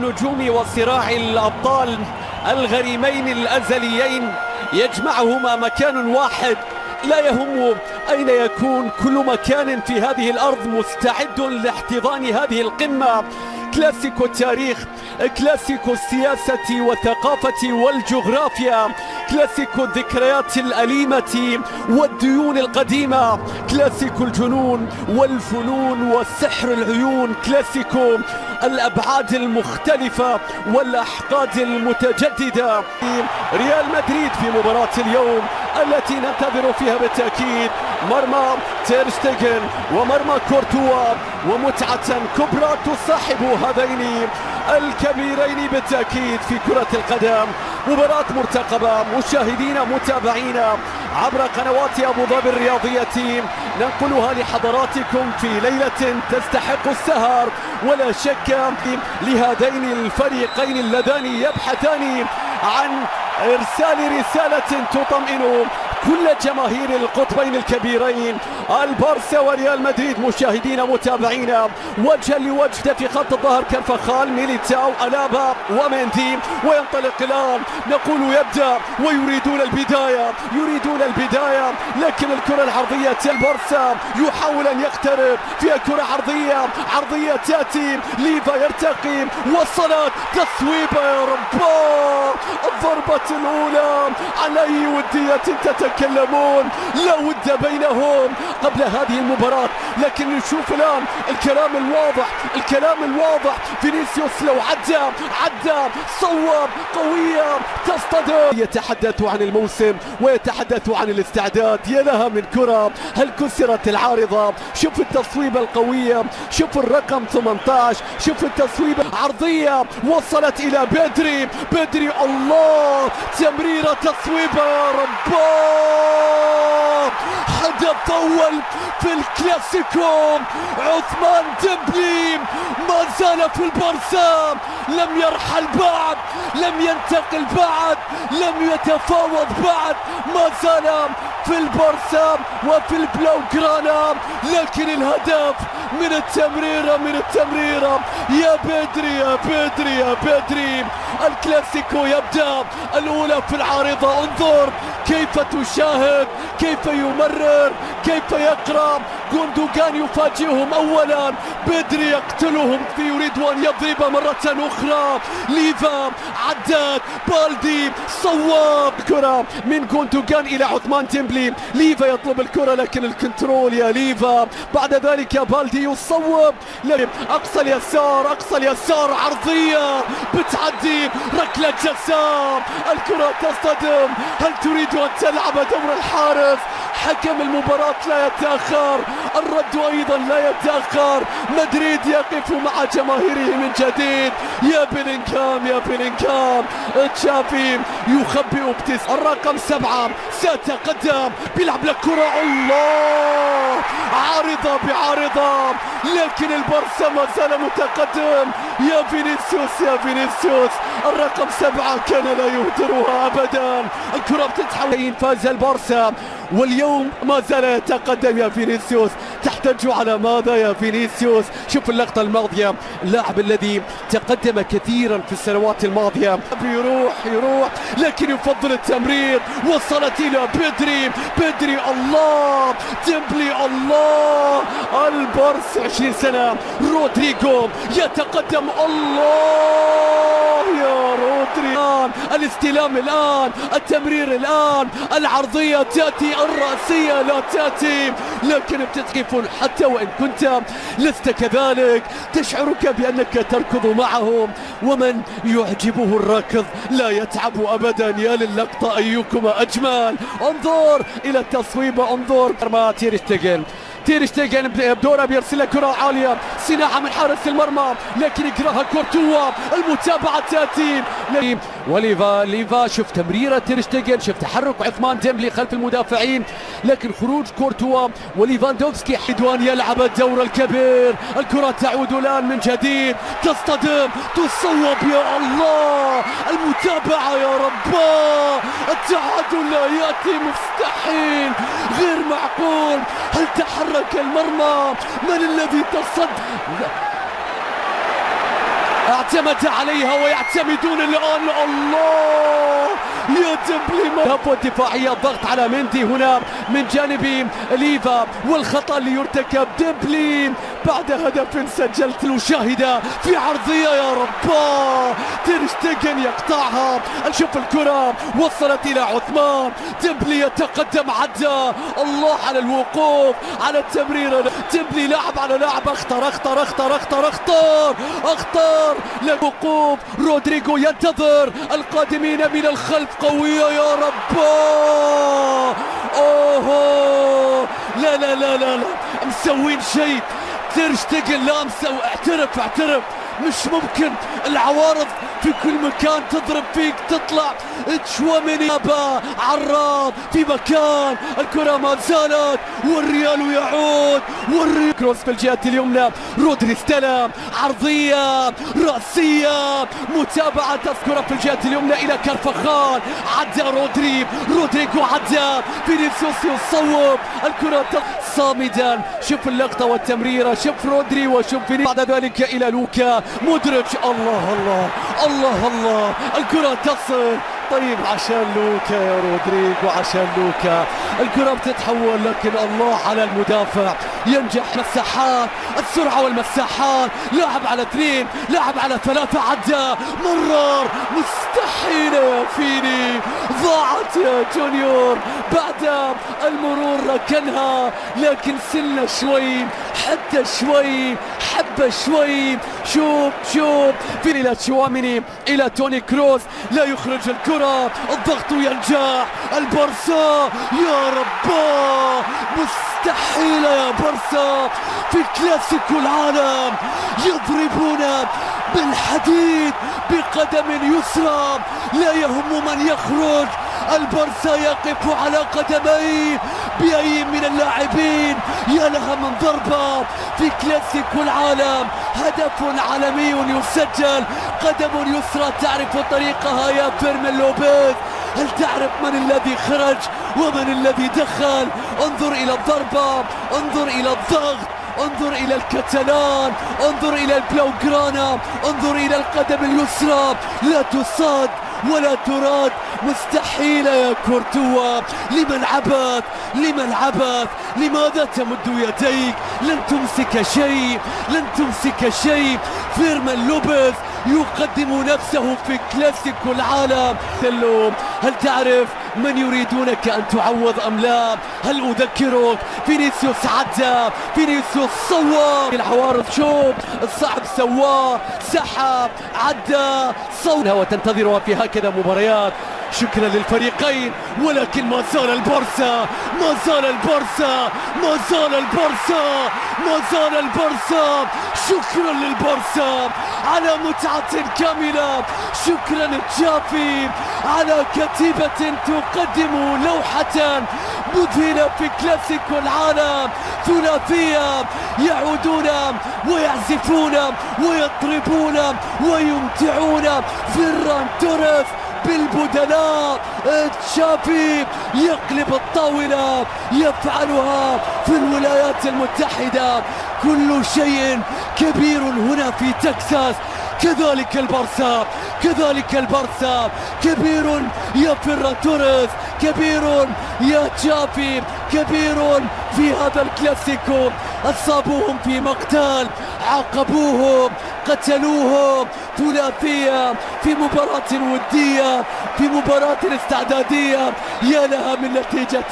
النجوم وصراع الأبطال الغريمين الأزليين يجمعهما مكان واحد، لا يهم أين يكون، كل مكان في هذه الأرض مستعد لاحتضان هذه القمة. كلاسيكو التاريخ، كلاسيكو السياسة والثقافة والجغرافيا، كلاسيكو الذكريات الأليمة والديون القديمة، كلاسيكو الجنون والفنون والسحر العيون، كلاسيكو الأبعاد المختلفة والأحقاد المتجددة. ريال مدريد في مباراة اليوم التي ننتظر فيها بالتأكيد مرمى تير شتيغن ومرمى كورتوا، ومتعة كبرى تصاحب هذين الكبيرين بالتأكيد في كرة القدم. مباراة مرتقبة مشاهدين متابعين عبر قنوات أبو ظبي الرياضية، ننقلها لحضراتكم في ليلة تستحق السهر ولا شك لهذين الفريقين اللذان يبحثان عن إرسال رسالة تطمئن كل جماهير القطبين الكبيرين البارسا وريال مدريد. مشاهدين متابعين وجها لوجه في خط الظهر كارفاخال، ميليتاو، ألابا وميندي، وينطلق الآن نقول يبدأ ويريدون البداية لكن الكرة العرضية البارسا يحاول أن يقترب فيها كرة عرضية تأتي، ليفا يرتقي، وصلت تصويبة يا رب، الضربة الأولى عن أي ودية تتكلمون، لا ود بينهم قبل هذه المباراة. لكن نشوف الآن الكلام الواضح فينيسيوس لو عدى صوب قوية تصطدم. يتحدث عن الموسم ويتحدث عن الاستعداد، يا لها من كرة، هل كسرت العارضة؟ شوف التصويبة القوية، شوف الرقم 18، شوف التصويبة عرضية وصلت إلى بدري الله، تمريرة تصويبة يا رب، هدف أول في الكلاسيكو. عثمان ديمبلي ما زال في البارسا، لم يرحل بعد، لم ينتقل بعد، لم يتفاوض بعد، ما زال في البارسا وفي البلاوغرانا. لكن الهدف من التمريرة يا بدري. الكلاسيكو يبدأ، الأولى في العارضة، انظر كيف تشاهد، كيف يمرر، كيف يقرأ. غوندوغان يفاجئهم أولا، بدري يقتلهم، يريد أن يضرب مرة أخرى، ليفا عدت، بالدي صوب، كرة من غوندوغان إلى عثمان ديمبلي، ليفا يطلب الكرة لكن الكنترول يا ليفا، بعد ذلك بالدي يصوب، أقصى اليسار عرضية بتعدي، ركلة جزاء، الكرة تصطدم، هل تريد أن تلعب دور الحارس؟ حكم المباراة لا يتأخر، الرد أيضا لا يتأخر، مدريد يقف مع جماهيره من جديد. يا بيلينغهام تشافي يخبئ الرقم 7 سيتقدم، بيلعب لكرة، الله، عارضة بعارضة، لكن البارسا ما زال متقدم. يا فينيسيوس الرقم 7 كان لا يهدرها أبدا، الكرة بتتحول، فاز البارسا واليوم ما زال يتقدم. يا فينيسيوس تحتاج على ماذا يا فينيسيوس؟ شوف اللقطة الماضية، اللاعب الذي تقدم كثيرا في السنوات الماضية يروح لكن يفضل التمرير، وصلت إلى بدري الله، ديمبلي الله، البارسا 20 سنة، رودريغو يتقدم، الله يا رودريغو، الاستلام الآن، التمرير الآن، العرضية تأتي، الرأسية لا تأتي، لكن بتتقف حتى وإن كنت لست كذلك، تشعرك بأنك تركض معهم، ومن يعجبه الركض لا يتعب أبدا. يا للقطة أيكما أجمل، انظر إلى التصويبة، انظر ما تير شتيغن بدوره بيرسل كرة عالية، صناعة من حارس المرمى لكن يقراها كورتوا، المتابعة تأتي، وليفا شوف تمريرة تير شتيغن، شوف تحرك عثمان ديمبلي خلف المدافعين، لكن خروج كورتوا وليفاندوفسكي. حدوان يلعب الدور الكبير، الكرة تعود الآن من جديد، تصطدم، تصوب، يا الله، المتابعة يا رب، التعادل لا يأتي، مستحيل، غير معقول، هل تحرك المرمى؟ من الذي تصد؟ اعتمد عليها ويعتمدون الآن. الله يا ديمبلي، هبوة دفاعية، ضغط على مندي هنا من جانب ليفا، والخطأ اللي يرتكب ديمبلي بعد هدف سجلت المشاهدة في عرضية. يا رباه، تير شتيجن يقطعها. نشوف الكرة وصلت إلى عثمان ديمبلي، يتقدم عدى. الله على الوقوف على التمريرة. ديمبلي لاعب على لاعب، اختار للوقوف. رودريجو ينتظر القادمين من الخلف، قوية يا رباه. اوه لا لا لا لا لا، مسوين شيء. تير شتيجن لا مسوي. اعترف، مش ممكن. العوارض في كل مكان تضرب فيك، تطلع. تشواميني عراض في مكان، الكرة ما زالت، والريال يعود. كروس في الجهة اليمنى، رودري استلم، عرضية رأسية، متابعة الكرة في الجهة اليمنى إلى كارفخال. عدى رودريجو عدى، فينيسيوس يصوب الكرة صامدا. شوف اللقطة والتمريرة، شوف رودري وشوف فينيسيوس، بعد ذلك إلى لوكا مودريتش. الله الكرة تصل. طيب عشان لوكا يا رودريجو، عشان لوكا الكرة بتتحول، لكن الله على المدافع ينجح. مساحات، السرعة والمساحات، لاعب على 2، لاعب على 3، عدى، مرر، مستحيل يا فيني، ضاعت يا جونيور. بعد المرور ركنها، لكن سنة شوي، حتى شوي، حبة شوي. شوف فيني إلى تشواميني، إلى توني كروس، لا يخرج الكرة، الضغط ينجح. البارسا يا رباه، مستحيل يا بارسا في كلاسيكو العالم، يضربون بالحديد بقدم يسرى، لا يهم من يخرج. البارسا يقف على قدميه بأي من اللاعبين. يا لها من ضربة في كلاسيكو العالم، هدف عالمي يسجل، قدم يسرى تعرف طريقها يا فيرمين لوبيز. هل تعرف من الذي خرج ومن الذي دخل؟ انظر إلى الضربة، انظر إلى الضغط، انظر إلى الكتالان، انظر إلى البلوغرانا، انظر إلى القدم اليسرى، لا تصاد ولا تراد. مستحيل يا كورتوا، لمن عبث؟ لماذا تمد يديك؟ لن تمسك شيء. فيرمين لوبيز يقدم نفسه في كلاسيكو العالم. هل تعرف من يريدونك أن تعوض أم لا؟ هل أذكرك؟ فينيسيوس عدى، فينيسيوس صوب العوارض. شوف الصعب سواه، سحب، عدى، صوب، وتنتظرها في هكذا مباريات. شكرا للفريقين، ولكن ما زال البارسا شكرا للبارسا على متعة كاملة. شكرا تشافي على كتيبة تقدم لوحة مذهلة في كلاسيكو العالم. ثلاثية يعودون ويعزفون ويطربون ويمتعون. فيران توريس بالبدلاء، تشافي يقلب الطاولة، يفعلها في الولايات المتحدة. كل شيء كبير هنا في تكساس، كذلك البارسا كبير يا فيران توريس، كبير يا تشافي، كبير في هذا الكلاسيكو. أصابوهم في مقتل، عاقبوهم، قتلوهم. ثلاثية في مباراة ودية، في مباراة استعدادية، يا لها من نتيجة